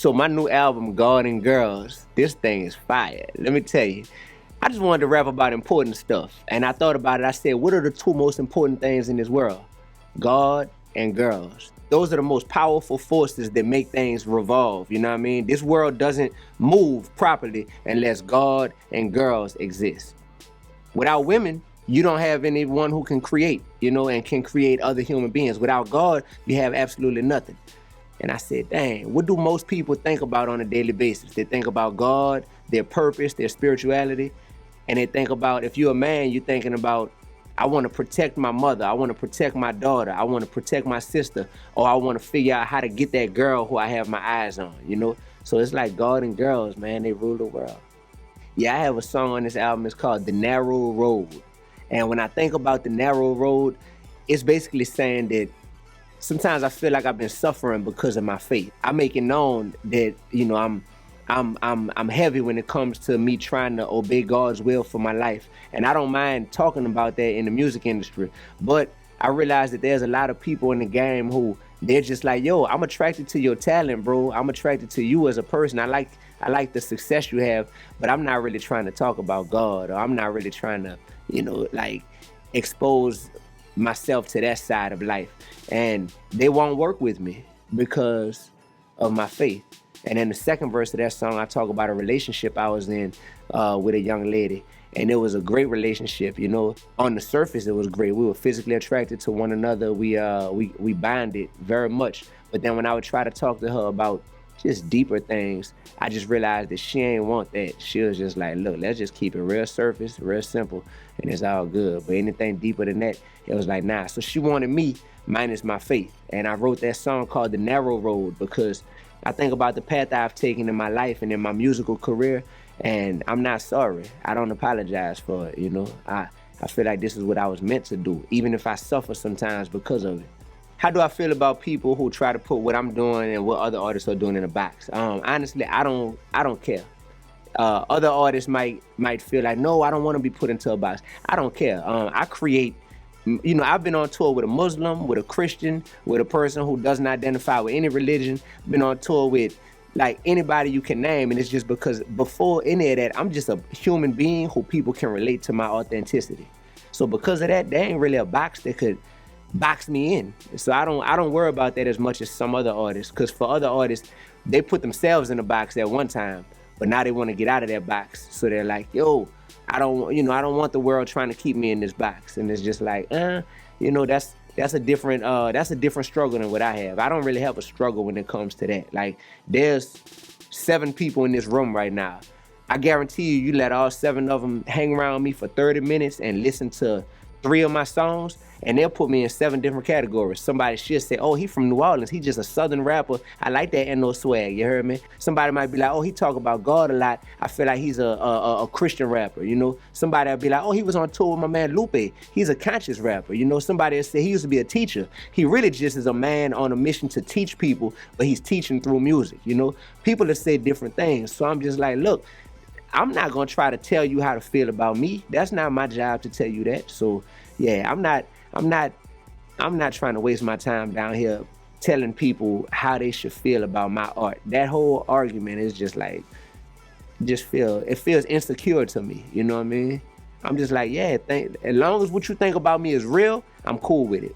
So my new album, God and Girls, this thing is fire. Let me tell you. I just wanted to rap about important stuff. And I thought about it. I said, what are the two most important things in this world? God and girls. Those are the most powerful forces that make things revolve. You know what I mean? This world doesn't move properly unless God and girls exist. Without women, you don't have anyone who can create, and can create other human beings. Without God, you have absolutely nothing. And I said, dang, what do most people think about on a daily basis? They think about God, their purpose, their spirituality. And they think about, if you're a man, you're thinking about, I want to protect my mother. I want to protect my daughter. I want to protect my sister. Or I want to figure out how to get that girl who I have my eyes on, So it's like God and girls, man, they rule the world. Yeah, I have a song on this album. It's called The Narrow Road. And when I think about the narrow road, it's basically saying that sometimes I feel like I've been suffering because of my faith. I make it known that, I'm heavy when it comes to me trying to obey God's will for my life. And I don't mind talking about that in the music industry. But I realize that there's a lot of people in the game who they're just like, yo, I'm attracted to your talent, bro. I'm attracted to you as a person. I like the success you have, but I'm not really trying to talk about God, or I'm not really trying to, expose myself to that side of life. And they won't work with me because of my faith. And in the second verse of that song, I talk about a relationship I was in with a young lady. And it was a great relationship, On the surface, it was great. We were physically attracted to one another. We bonded very much. But then when I would try to talk to her about just deeper things, I just realized that she ain't want that. She was just like, look, let's just keep it real surface, real simple, and it's all good. But anything deeper than that, it was like, nah. So she wanted me minus my faith. And I wrote that song called The Narrow Road because I think about the path I've taken in my life and in my musical career, and I'm not sorry. I don't apologize for it, I feel like this is what I was meant to do, even if I suffer sometimes because of it. How do I feel about people who try to put what I'm doing and what other artists are doing in a box? Honestly, I don't care. Other artists might feel like, no, I don't want to be put into a box. I don't care. I create. I've been on tour with a Muslim, with a Christian, with a person who doesn't identify with any religion. Been on tour with like anybody you can name, and it's just because before any of that, I'm just a human being who people can relate to my authenticity. So because of that, there ain't really a box that could box me in. So I don't worry about that as much as some other artists, because for other artists, they put themselves in a box at one time, but now they want to get out of that box. So they're like, yo, I don't want the world trying to keep me in this box. And it's just like, that's a different struggle than what I have. I don't really have a struggle when it comes to that. Like, there's 7 people in this room right now. I guarantee you let all 7 of them hang around me for 30 minutes and listen to 3 of my songs, and they'll put me in 7 different categories. Somebody should say, oh, he from New Orleans. He just a Southern rapper. I like that and no swag, you heard me? Somebody might be like, oh, he talk about God a lot. I feel like he's a Christian rapper, Somebody will be like, oh, he was on tour with my man Lupe. He's a conscious rapper, Somebody will say he used to be a teacher. He really just is a man on a mission to teach people, but he's teaching through music, People have said different things. So I'm just like, look, I'm not gonna try to tell you how to feel about me. That's not my job to tell you that. So yeah, I'm not trying to waste my time down here telling people how they should feel about my art. That whole argument is just like, it feels insecure to me. You know what I mean? I'm just like, yeah, as long as what you think about me is real, I'm cool with it.